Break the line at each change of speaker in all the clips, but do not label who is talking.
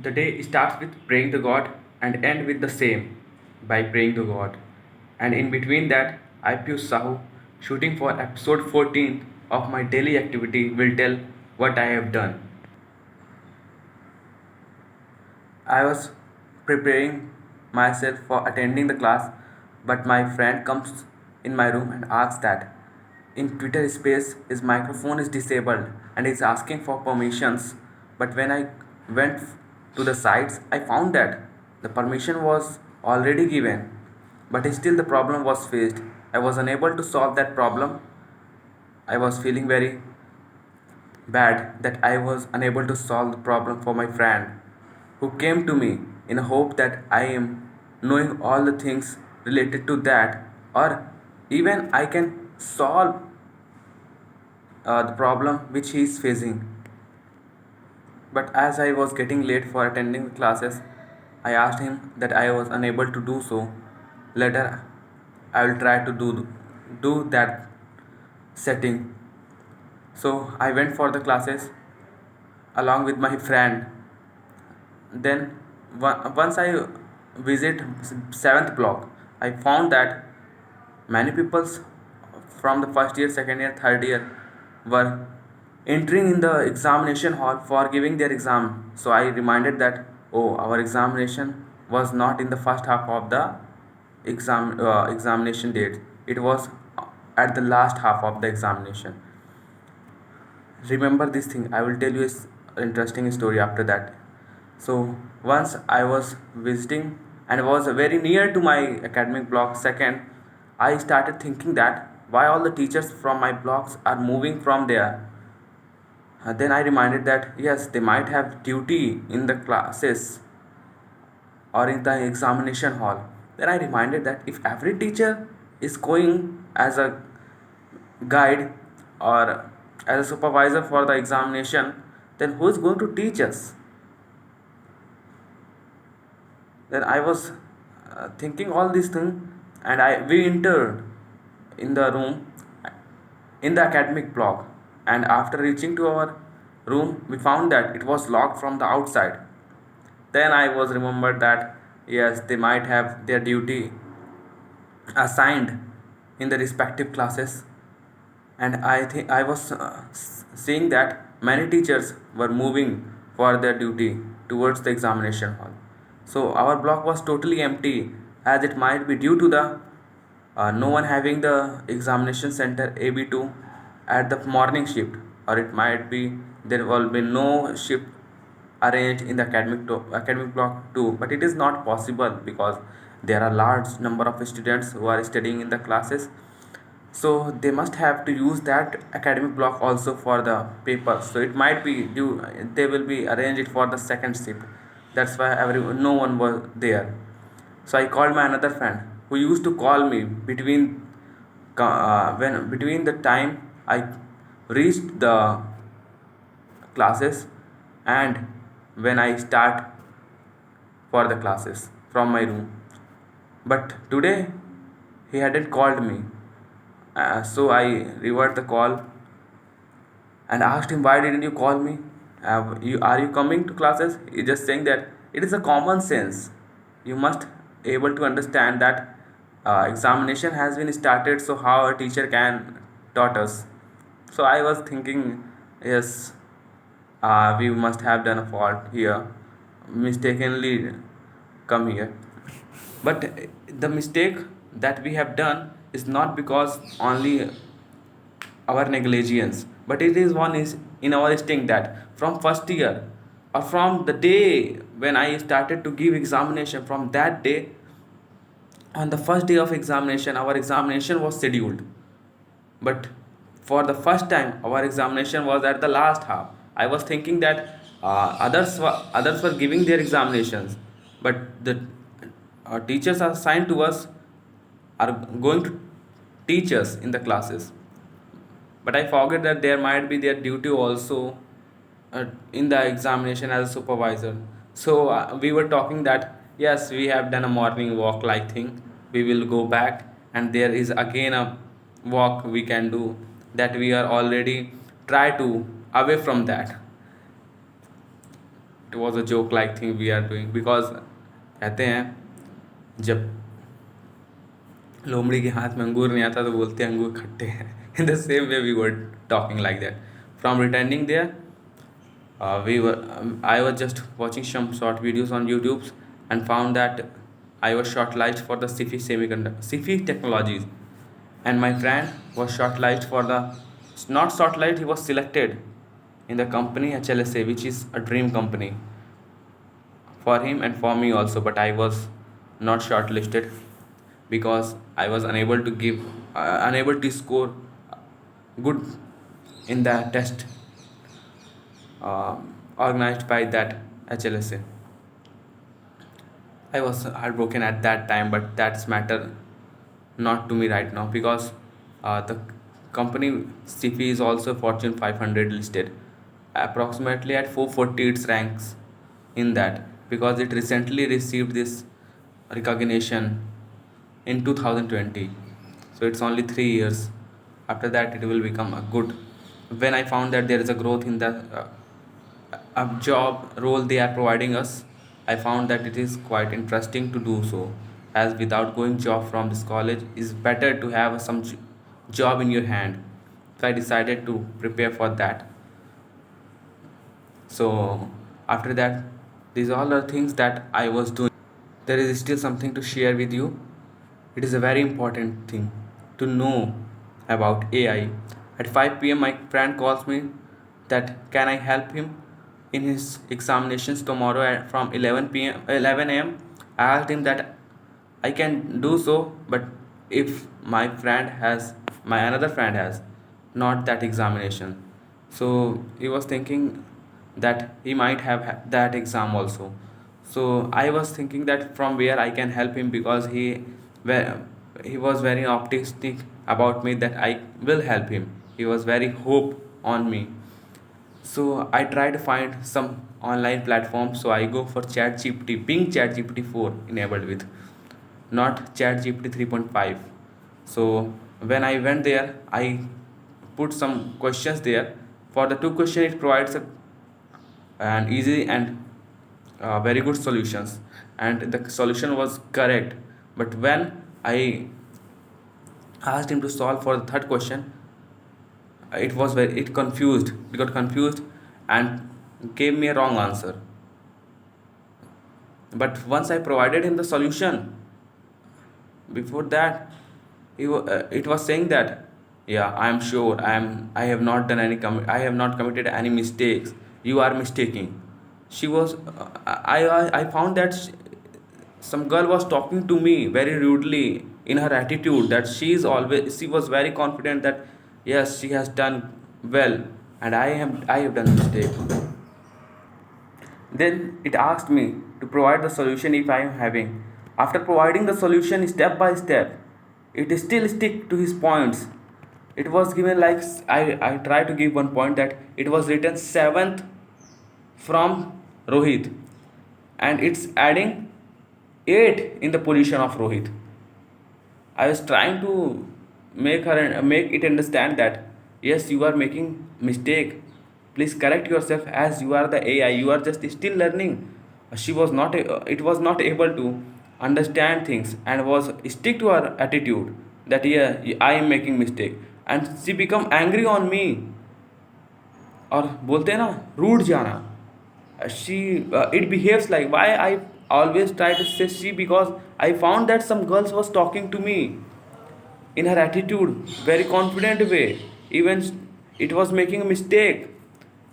The day starts with praying to God and end with the same by praying to God. And in between that, I Piyush Sahu, shooting for episode 14 of my daily activity, will tell what I have done. I was preparing myself for attending the class, but my friend comes in my room and asks that in Twitter space his microphone is disabled and is asking for permissions. But when I went to the sites, I found that the permission was already given, but still the problem was faced. I was unable to solve that problem. I was feeling very bad that I was unable to solve the problem for my friend who came to me in a hope that I am knowing all the things related to that, or even I can solve the problem which he is facing. But as I was getting late for attending the classes, I asked him that I was unable to do so. Later, I will try to do that setting. So I went for the classes along with my friend. Then once I visit seventh block, I found that many people from the first year, second year, third year were entering in the examination hall for giving their exam. So I reminded that, oh, our examination was not in the first half of the examination date. It was at the last half of the examination. Remember this thing. I will tell you an interesting story after that. So once I was visiting and was very near to my academic block second, I started thinking that why all the teachers from my blocks are moving from there. Then I reminded that yes, they might have duty in the classes or in the examination hall. Then I reminded that if every teacher is going as a guide or as a supervisor for the examination, then who is going to teach us? Then I was thinking all these things, and I we entered in the room in the academic block. And after reaching to our room, we found that it was locked from the outside. Then I was remembered that yes, they might have their duty assigned in the respective classes. And I think I was seeing that many teachers were moving for their duty towards the examination hall. So our block was totally empty, as it might be due to the no one having the examination center AB2 at the morning shift, or it might be there will be no shift arranged in the academic block too. But it is not possible because there are large number of students who are studying in the classes, so they must have to use that academic block also for the papers. So it might be due they will be arranged it for the second shift. That's why no one was there. So I called my another friend who used to call me when between the time I reached the classes and when I start for the classes from my room. But today he hadn't called me. So I revert the call and asked him, why didn't you call me? Are you coming to classes? He's just saying that it is a common sense. You must able to understand that examination has been started, so how a teacher can taught us. So I was thinking, yes, we must have done a fault here, mistakenly come here. But the mistake that we have done is not because only our negligence, but it is one is in our instinct that from first year or from the day when I started to give examination, from that day, on the first day of examination, our examination was scheduled. But for the first time, our examination was at the last half. I was thinking that others were giving their examinations, but the teachers are assigned to us are going to teach us in the classes. But I forget that there might be their duty also in the examination as a supervisor. So we were talking that yes, we have done a morning walk like thing. We will go back, and there is again a walk we can do, that we are already try to away from that. it was a joke like thing we are doing because कहते हैं जब लोमड़ी के हाथ में अंगूर नहीं आता तो बोलते हैं अंगूर खट्टे हैं in the same way we were talking like that. From returning there, I was just watching some short videos on YouTube and found that I was shortlisted for the SIFI technologies, and my friend was shortlisted for the not shortlisted, he was selected in the company HLSA, which is a dream company for him and for me also. But I was not shortlisted because I was unable to score good in the test uh, organized by that HLSA. I was heartbroken at that time, but that's matter not to me right now because the company CFI is also Fortune 500 listed, approximately at 440 its ranks in that because it recently received this recognition in 2020. So it's only 3 years. After that, it will become a good. When I found that there is a growth in the job role they are providing us, I found that it is quite interesting to do so. As without going job from this college, is better to have some job in your hand. So I decided to prepare for that. So after that, these all are things that I was doing. There is still something to share with you. It is a very important thing to know about AI. At 5 p.m., my friend calls me that can I help him in his examinations tomorrow from 11 p.m. 11 a.m. I asked him that I can do so, but if my another friend has not that examination, so he was thinking that he might have that exam also. So I was thinking that from where I can help him because where he was very optimistic about me that I will help him. He was very hope on me. So I try to find some online platform. So I go for ChatGPT, Bing ChatGPT 4 enabled with, not ChatGPT 3.5. So when I went there, I put some questions there. For the two questions, it provides an easy and very good solutions, and the solution was correct. But when I asked him to solve for the third question, it got confused and gave me a wrong answer. But once I provided him the solution, before that it was saying that yeah, I am sure I have not done I have not committed any mistakes, you are mistaking. She was I found that some girl was talking to me very rudely in her attitude, that she was very confident that yes, she has done well, and I have done mistake. Then it asked me to provide the solution if I am having. After providing the solution step by step, it still stick to his points. It was given like I tried to give one point that it was written seventh from Rohit, and it's adding 8 in the position of Rohit. I was trying to make it understand that yes, you are making mistake. Please correct yourself as you are the AI. You are just still learning. She was not. It was not able to understand things and was stick to her attitude that yeah, I am making mistake, and she become angry on me. और बोलते हैं ना rude जाना. She it behaves like why I always try to say she because I found that some girls was talking to me in her attitude very confident way, even it was making a mistake,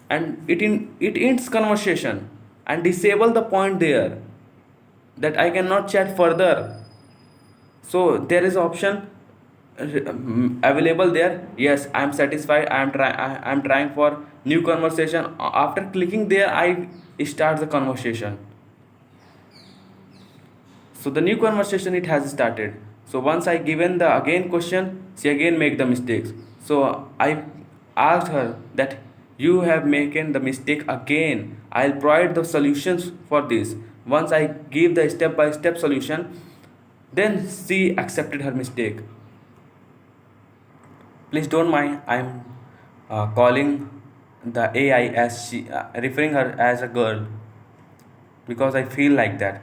and it ends conversation and disable the point there that I cannot chat further. So there is option available there. Yes, I am satisfied, I am trying for new conversation. After clicking there, I start the conversation. So the new conversation it has started. So once I given the again question, she again make the mistakes. So I asked her that you have making the mistake again, I'll provide the solutions for this. Once I give the step by step solution, then she accepted her mistake. Please don't mind, I'm calling the AI as she referring her as a girl. because I feel like that.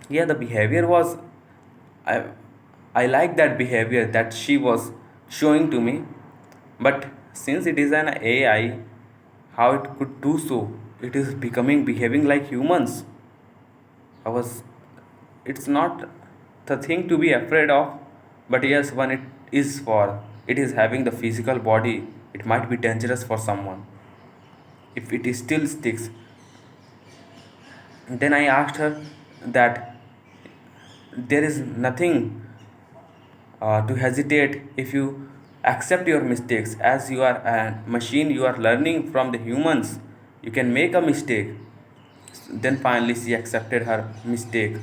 Yeah, the behavior was, I I like that behavior that she was showing to me, but since it is an AI, how it could do so? It is becoming behaving like humans. I was, it's not the thing to be afraid of, but yes, when it is for, it is having the physical body, it might be dangerous for someone if it is still sticks. Then I asked her that there is nothing to hesitate if you accept your mistakes. As you are a machine, you are learning from the humans, you can make a mistake. Then finally she accepted her mistake.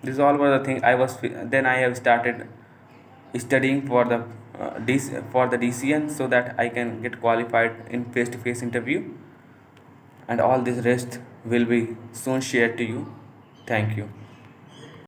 This all were the thing I was then I have started studying for the for the DCN, so that I can get qualified in face to face interview, and all this rest will be soon shared to you. Thank you.